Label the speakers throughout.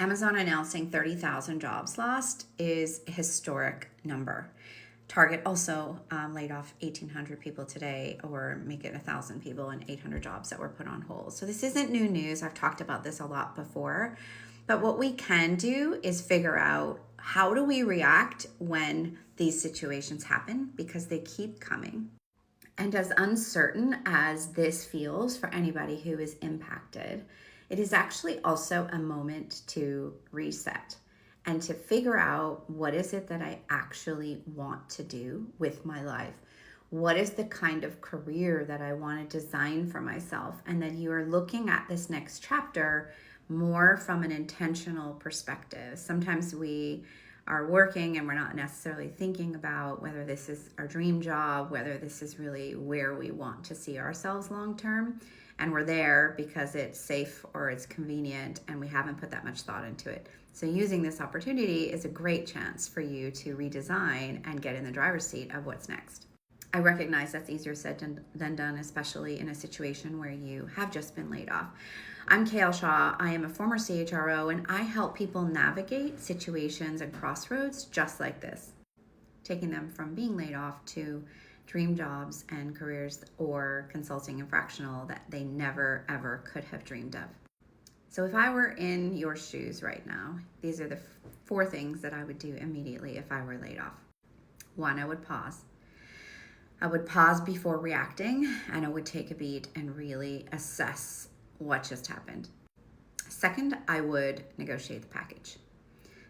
Speaker 1: Amazon announcing 30,000 jobs lost is a historic number. Target also laid off 1,800 people today, or make it 1,000 people and 800 jobs that were put on hold. So this isn't new news. I've talked about this a lot before. But what we can do is figure out, how do we react when these situations happen, because they keep coming. And as uncertain as this feels for anybody who is impacted, it is actually also a moment to reset and to figure out, what is it that I actually want to do with my life? What is the kind of career that I want to design for myself? And that you are looking at this next chapter more from an intentional perspective. Sometimes we are working and we're not necessarily thinking about whether this is our dream job, whether this is really where we want to see ourselves long term. And we're there because it's safe or it's convenient, and we haven't put that much thought into it. So using this opportunity is a great chance for you to redesign and get in the driver's seat of what's next. I recognize that's easier said than done, especially in a situation where you have just been laid off. I'm Kale Shaw. I am a former CHRO, and I help people navigate situations and crossroads just like this, taking them from being laid off to dream jobs and careers, or consulting and fractional that they never ever could have dreamed of. So if I were in your shoes right now, these are the 4 things that I would do immediately if I were laid off. 1, I would pause. I would pause before reacting, and I would take a beat and really assess what just happened. 2nd, I would negotiate the package.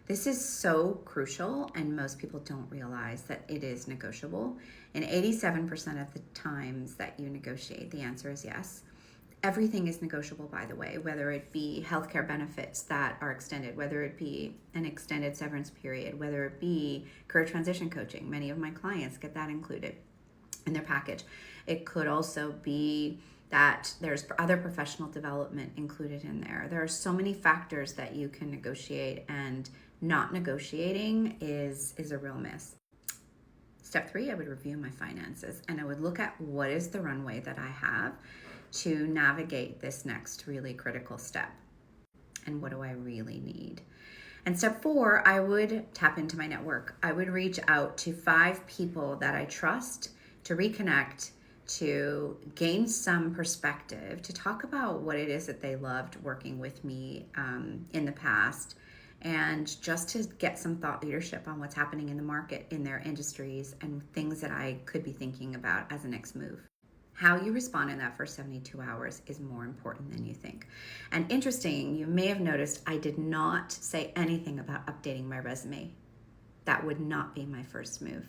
Speaker 1: This is so crucial, and most people don't realize that it is negotiable. And 87% of the times that you negotiate, the answer is yes. Everything is negotiable, by the way, whether it be healthcare benefits that are extended, whether it be an extended severance period, whether it be career transition coaching. Many of my clients get that included in their package. It could also be that there's other professional development included in there. There are so many factors that you can negotiate, and not negotiating is a real miss. Step 3, I would review my finances, and I would look at what is the runway that I have to navigate this next really critical step, and what do I really need. And step 4, I would tap into my network. I would reach out to 5 people that I trust to reconnect, to gain some perspective, to talk about what it is that they loved working with me in the past, and just to get some thought leadership on what's happening in the market, in their industries, and things that I could be thinking about as a next move. How you respond in that first 72 hours is more important than you think. And interesting, you may have noticed I did not say anything about updating my resume. That would not be my first move.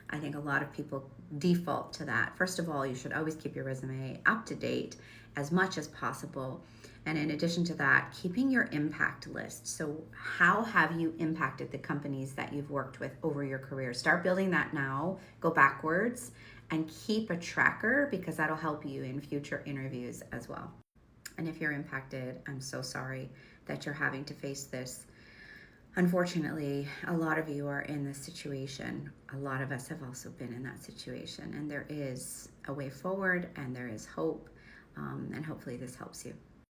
Speaker 1: I think a lot of people default to that. First of all, you should always keep your resume up to date as much as possible. And in addition to that, keeping your impact list. So how have you impacted the companies that you've worked with over your career? Start building that now, go backwards, and keep a tracker, because that'll help you in future interviews as well. And if you're impacted, I'm so sorry that you're having to face this. Unfortunately, a lot of you are in this situation. A lot of us have also been in that situation, and there is a way forward, and there is hope, and hopefully this helps you.